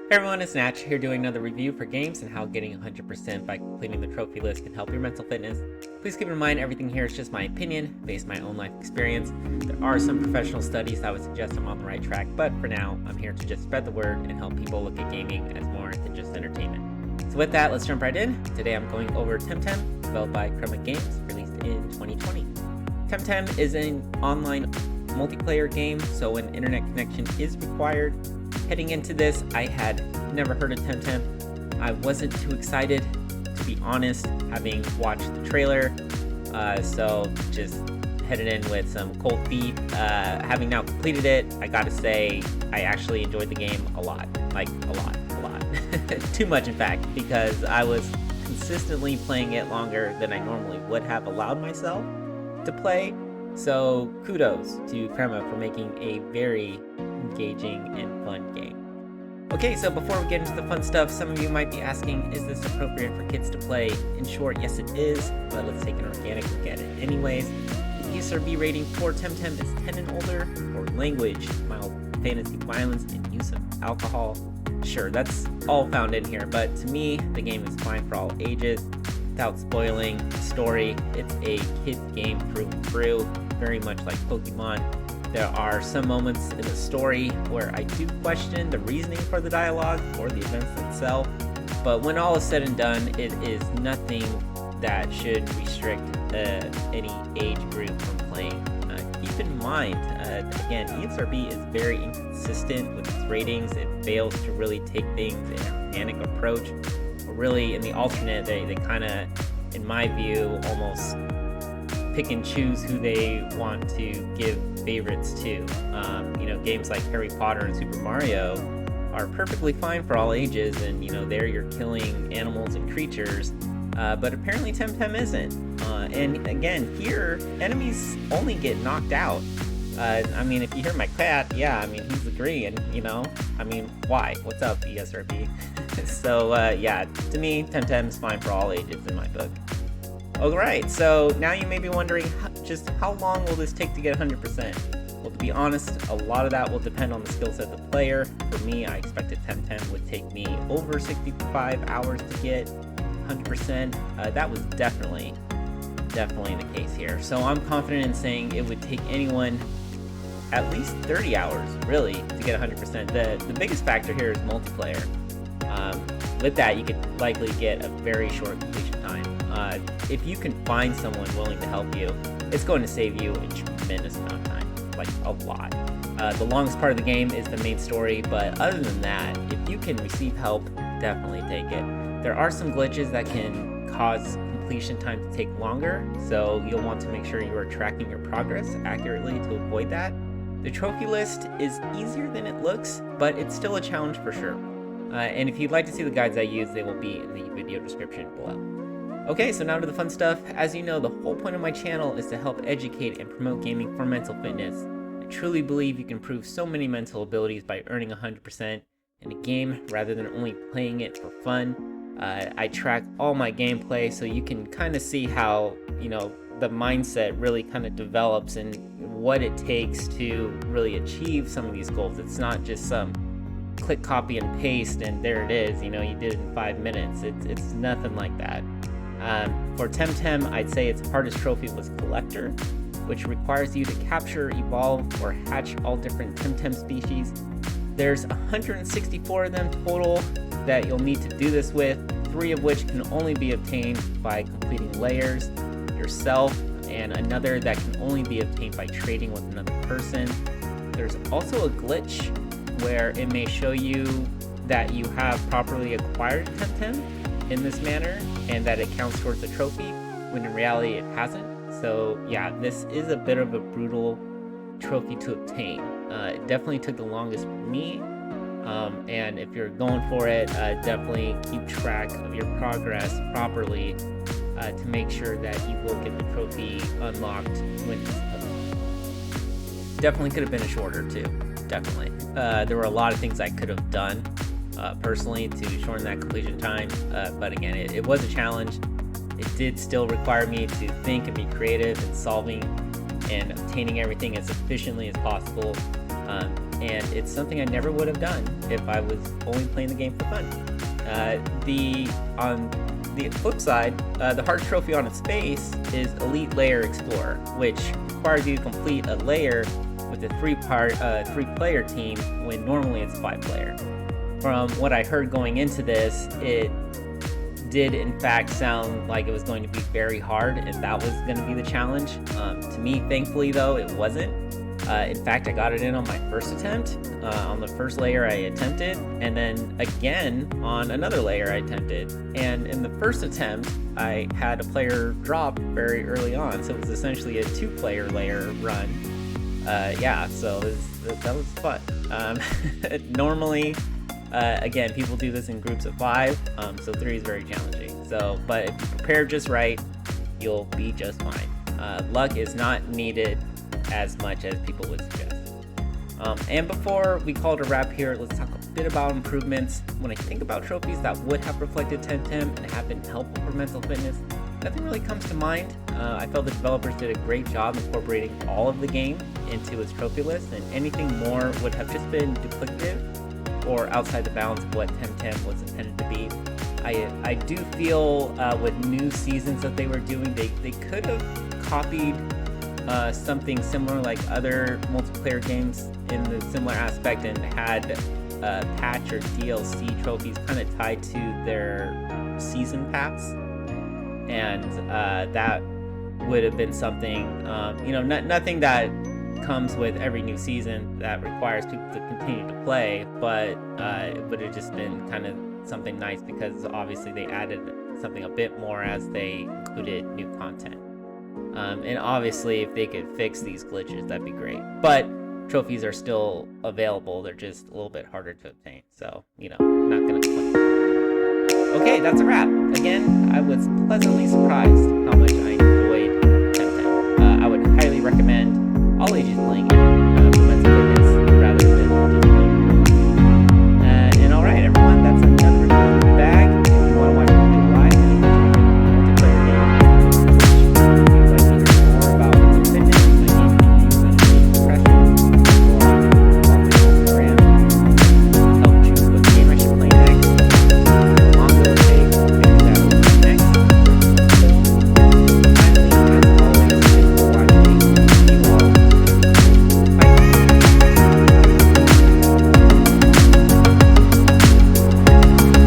Hey everyone, it's Natch here doing another review for games and how getting 100% by completing the trophy list can help your mental fitness. Please keep in mind everything here is just my opinion, based on my own life experience. There are some professional studies that would suggest I'm on the right track, but for now, I'm here to just spread the word and help people look at gaming as more than just entertainment. So with that, let's jump right in. Today I'm going over Temtem, developed by Games, released in 2020. Temtem is an online multiplayer game, so an internet connection is required. Heading into this, I had never heard of Temtem. I wasn't too excited, to be honest, having watched the trailer. So just headed in with some cold feet. Having now completed it, I gotta say, I actually enjoyed the game a lot. Like, a lot. Too much, in fact, because I was consistently playing it longer than I normally would have allowed myself to play. So kudos to Crema for making a very engaging and fun game. Okay, so before we get into the fun stuff, some of you might be asking, is this appropriate for kids to play? In short, yes it is, but let's take an organic look at it anyways. The ESRB rating for Temtem is 10 and older. For language, mild fantasy violence, and use of alcohol. Sure, that's all found in here, but to me, the game is fine for all ages. Without spoiling the story, it's a kid's game through and through, very much like Pokemon. There are some moments in the story where I do question the reasoning for the dialogue or the events themselves, but when all is said and done, it is nothing that should restrict any age group from playing. Keep in mind, again, ESRB is very inconsistent with its ratings. It fails to really take things in an organic approach. Really, in the alternate, they kind of, in my view, almost pick and choose who they want to give favorites to. Games like Harry Potter and Super Mario are perfectly fine for all ages, and there you're killing animals and creatures, but apparently Temtem isn't. And again, here enemies only get knocked out. If you hear my cat, he's agreeing. Why? What's up, ESRB? So to me, Temtem's fine for all ages in my book. Alright, so now you may be wondering, just how long will this take to get 100%? Well, to be honest, a lot of that will depend on the skill set of the player. For me, I expected Temtem would take me over 65 hours to get 100%. That was definitely the case here. So I'm confident in saying it would take anyone at least 30 hours, really, to get 100%. The biggest factor here is multiplayer. With that, you could likely get a very short completion time. If you can find someone willing to help you, it's going to save you a tremendous amount of time, like a lot. The longest part of the game is the main story, but other than that, if you can receive help, definitely take it. There are some glitches that can cause completion time to take longer, so you'll want to make sure you are tracking your progress accurately to avoid that. The trophy list is easier than it looks, but it's still a challenge for sure. And if you'd like to see the guides I use, they will be in the video description below. Okay, so now to the fun stuff. As you know, the whole point of my channel is to help educate and promote gaming for mental fitness. I truly believe you can improve so many mental abilities by earning 100% in a game rather than only playing it for fun. I track all my gameplay so you can kind of see how, the mindset really kind of develops and what it takes to really achieve some of these goals. It's not just some click, copy, and paste, and there it is. You did it in 5 minutes. It's nothing like that. For Temtem, I'd say its hardest trophy was Collector, which requires you to capture, evolve, or hatch all different Temtem species. There's 164 of them total that you'll need to do this with, 3 of which can only be obtained by completing layers yourself, and another that can only be obtained by trading with another person. There's also a glitch where it may show you that you have properly acquired Temtem in this manner and that it counts towards the trophy, when in reality it hasn't. So yeah, this is a bit of a brutal trophy to obtain. It definitely took the longest for me, and if you're going for it, definitely keep track of your progress properly to make sure that you will get the trophy unlocked when it's up. Definitely could have been a shorter too. Definitely. There were a lot of things I could have done personally to shorten that completion time, but again, it was a challenge. It did still require me to think and be creative in solving and obtaining everything as efficiently as possible. and it's something I never would have done if I was only playing the game for fun. On the flip side, the hardest trophy on its face is Elite Layer Explorer, which requires you to complete a layer with a three-player team when normally it's 5-player. From what I heard going into this, it did in fact sound like it was going to be very hard, and that was going to be the challenge. To me, thankfully though, it wasn't. In fact, I got it in on my first attempt, on the first layer I attempted, and then again on another layer I attempted. And in the first attempt, I had a player drop very early on, so it was essentially a 2-player layer run. So that was fun. Normally, again, people do this in groups of 5, so 3 is very challenging. But if you prepare just right, you'll be just fine. Luck is not needed as much as people would suggest. And before we call it a wrap here, let's talk a bit about improvements. When I think about trophies that would have reflected Temtem and have been helpful for mental fitness, nothing really comes to mind. I felt the developers did a great job incorporating all of the game into its trophy list, and anything more would have just been duplicative or outside the bounds of what Temtem was intended to be. I do feel with new seasons that they were doing, they could have copied something similar like other multiplayer games in the similar aspect and had patch or DLC trophies kind of tied to their season pass, and that would have been something, nothing that comes with every new season that requires people to continue to play, but it would have just been kind of something nice because obviously they added something a bit more as they included new content. And obviously, if they could fix these glitches, that'd be great. But trophies are still available. They're just a little bit harder to obtain. So, not gonna complain. Okay, that's a wrap. Again, I was pleasantly surprised how much I